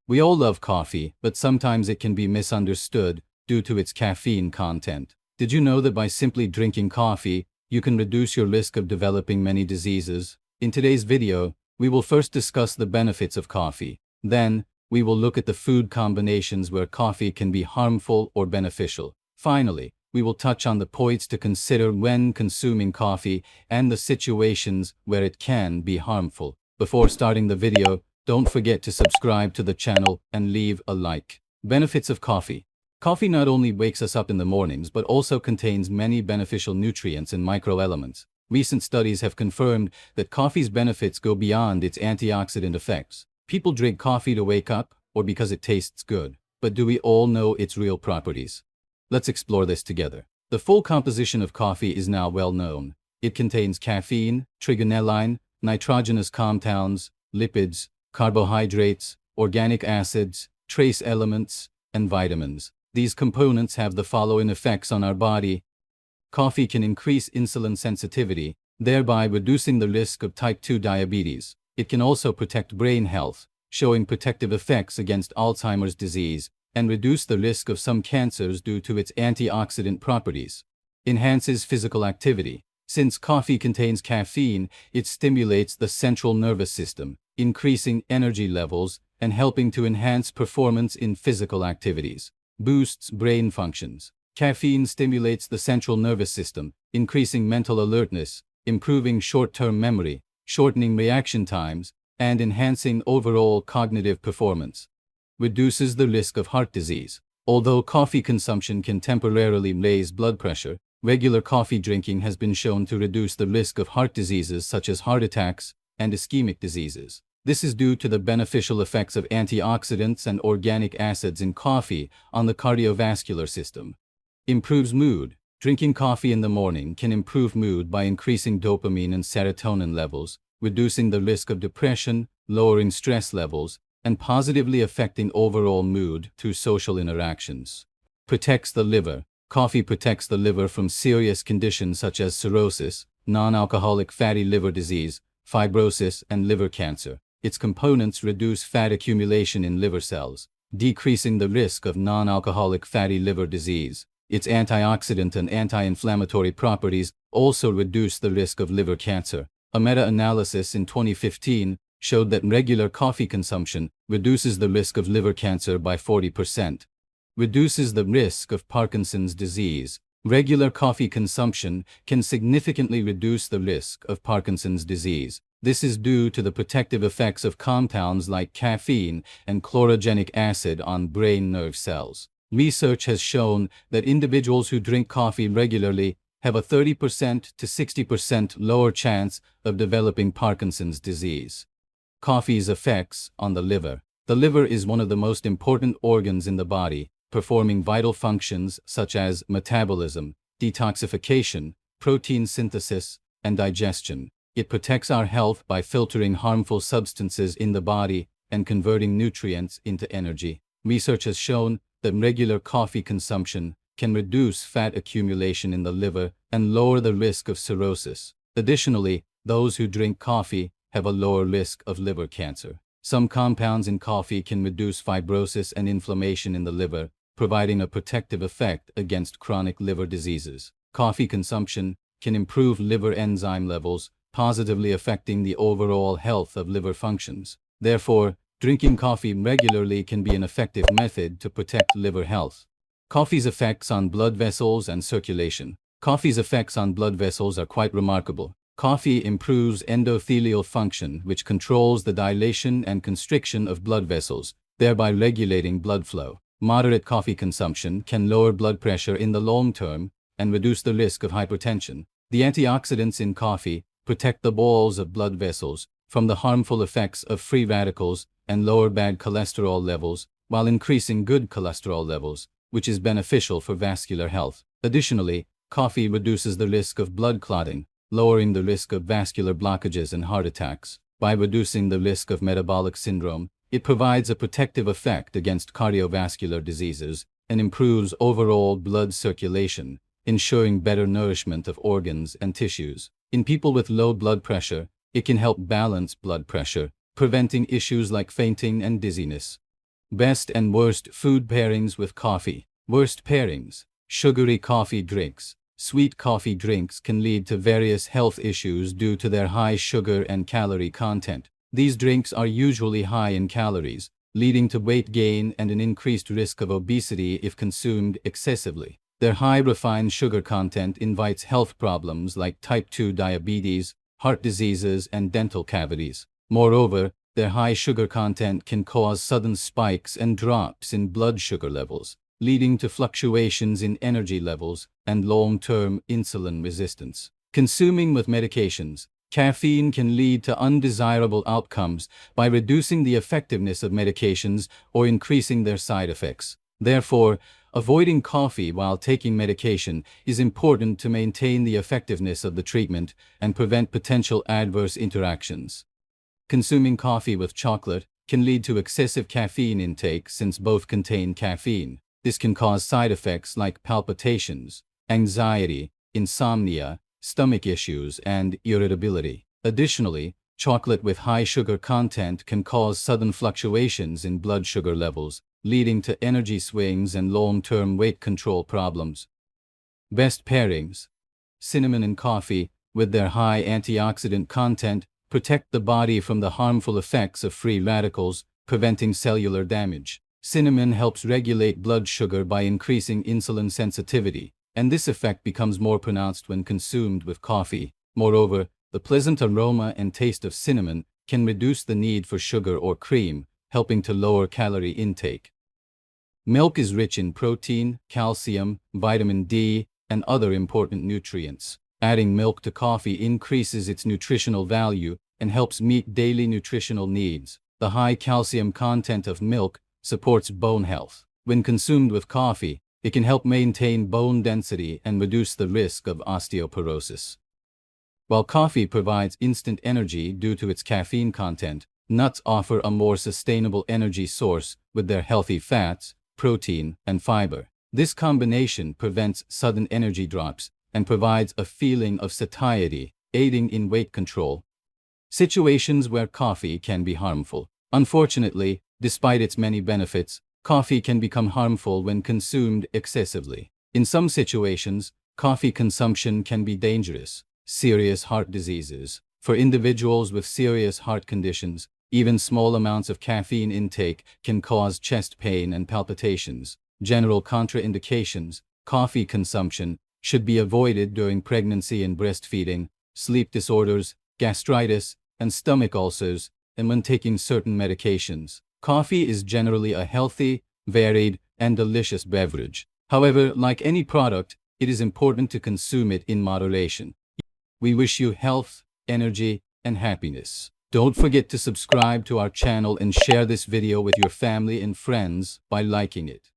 We all love coffee, but sometimes it can be misunderstood due to its caffeine content. Did you know that by simply drinking coffee, you can reduce your risk of developing many diseases? In today's video, we will first discuss the benefits of coffee. Then, we will look at the food combinations where coffee can be harmful or beneficial. Finally, we will touch on the points to consider when consuming coffee and the situations where it can be harmful. Before starting the video, don't forget to subscribe to the channel and leave a like. Benefits of coffee. Coffee not only wakes us up in the mornings but also contains many beneficial nutrients and microelements. Recent studies have confirmed that coffee's benefits go beyond its antioxidant effects. People drink coffee to wake up or because it tastes good. But do we all know its real properties? Let's explore this together. The full composition of coffee is now well known. It contains caffeine, trigonelline, nitrogenous compounds, lipids, carbohydrates, organic acids, trace elements, and vitamins. These components have the following effects on our body. Coffee can increase insulin sensitivity, thereby reducing the risk of type 2 diabetes. It can also protect brain health, showing protective effects against Alzheimer's disease, and reduce the risk of some cancers due to its antioxidant properties. Enhances physical activity. Since coffee contains caffeine, it stimulates the central nervous system, increasing energy levels and helping to enhance performance in physical activities. Boosts brain functions. Caffeine stimulates the central nervous system, increasing mental alertness, improving short-term memory, shortening reaction times, and enhancing overall cognitive performance. Reduces the risk of heart disease. Although coffee consumption can temporarily raise blood pressure, regular coffee drinking has been shown to reduce the risk of heart diseases such as heart attacks and ischemic diseases. This is due to the beneficial effects of antioxidants and organic acids in coffee on the cardiovascular system. Improves mood. Drinking coffee in the morning can improve mood by increasing dopamine and serotonin levels, reducing the risk of depression, lowering stress levels, and positively affecting overall mood through social interactions. Protects the liver. Coffee protects the liver from serious conditions such as cirrhosis, non-alcoholic fatty liver disease, fibrosis, and liver cancer. Its components reduce fat accumulation in liver cells, decreasing the risk of non-alcoholic fatty liver disease. Its antioxidant and anti-inflammatory properties also reduce the risk of liver cancer. A meta-analysis in 2015 showed that regular coffee consumption reduces the risk of liver cancer by 40%. Reduces the risk of Parkinson's disease. Regular coffee consumption can significantly reduce the risk of Parkinson's disease. This is due to the protective effects of compounds like caffeine and chlorogenic acid on brain nerve cells. Research has shown that individuals who drink coffee regularly have a 30% to 60% lower chance of developing Parkinson's disease. Coffee's effects on the liver. The liver is one of the most important organs in the body, performing vital functions such as metabolism, detoxification, protein synthesis, and digestion. It protects our health by filtering harmful substances in the body and converting nutrients into energy. Research has shown that regular coffee consumption can reduce fat accumulation in the liver and lower the risk of cirrhosis. Additionally, those who drink coffee have a lower risk of liver cancer. Some compounds in coffee can reduce fibrosis and inflammation in the liver, providing a protective effect against chronic liver diseases. Coffee consumption can improve liver enzyme levels, positively affecting the overall health of liver functions. Therefore, drinking coffee regularly can be an effective method to protect liver health. Coffee's effects on blood vessels and circulation. Coffee's effects on blood vessels are quite remarkable. Coffee improves endothelial function, which controls the dilation and constriction of blood vessels, thereby regulating blood flow. Moderate coffee consumption can lower blood pressure in the long term and reduce the risk of hypertension. The antioxidants in coffee protect the walls of blood vessels from the harmful effects of free radicals and lower bad cholesterol levels, while increasing good cholesterol levels, which is beneficial for vascular health. Additionally, coffee reduces the risk of blood clotting, lowering the risk of vascular blockages and heart attacks. By reducing the risk of metabolic syndrome, it provides a protective effect against cardiovascular diseases and improves overall blood circulation, ensuring better nourishment of organs and tissues. In people with low blood pressure, it can help balance blood pressure, preventing issues like fainting and dizziness. Best and worst food pairings with coffee. Worst pairings. Sugary coffee drinks. Sweet coffee drinks can lead to various health issues due to their high sugar and calorie content. These drinks are usually high in calories, leading to weight gain and an increased risk of obesity if consumed excessively. Their high refined sugar content invites health problems like type 2 diabetes, heart diseases, and dental cavities. Moreover, their high sugar content can cause sudden spikes and drops in blood sugar levels, leading to fluctuations in energy levels and long-term insulin resistance. Consuming with medications. Caffeine can lead to undesirable outcomes by reducing the effectiveness of medications or increasing their side effects. Therefore, avoiding coffee while taking medication is important to maintain the effectiveness of the treatment and prevent potential adverse interactions. Consuming coffee with chocolate can lead to excessive caffeine intake since both contain caffeine. This can cause side effects like palpitations, anxiety, insomnia, stomach issues, and irritability. Additionally, chocolate with high sugar content can cause sudden fluctuations in blood sugar levels, leading to energy swings and long-term weight control problems. Best pairings. Cinnamon and coffee, with their high antioxidant content, protect the body from the harmful effects of free radicals, preventing cellular damage. Cinnamon helps regulate blood sugar by increasing insulin sensitivity, and this effect becomes more pronounced when consumed with coffee. Moreover, the pleasant aroma and taste of cinnamon can reduce the need for sugar or cream, helping to lower calorie intake. Milk is rich in protein, calcium, vitamin D, and other important nutrients. Adding milk to coffee increases its nutritional value and helps meet daily nutritional needs. The high calcium content of milk supports bone health. When consumed with coffee, it can help maintain bone density and reduce the risk of osteoporosis. While coffee provides instant energy due to its caffeine content, nuts offer a more sustainable energy source with their healthy fats, protein, and fiber. This combination prevents sudden energy drops and provides a feeling of satiety, aiding in weight control. Situations where coffee can be harmful. Unfortunately, despite its many benefits, coffee can become harmful when consumed excessively. In some situations, coffee consumption can be dangerous. Serious heart diseases. For individuals with serious heart conditions, even small amounts of caffeine intake can cause chest pain and palpitations. General contraindications. Coffee consumption should be avoided during pregnancy and breastfeeding, sleep disorders, gastritis, and stomach ulcers, and when taking certain medications. Coffee is generally a healthy, varied, and delicious beverage. However, like any product, it is important to consume it in moderation. We wish you health, energy, and happiness. Don't forget to subscribe to our channel and share this video with your family and friends by liking it.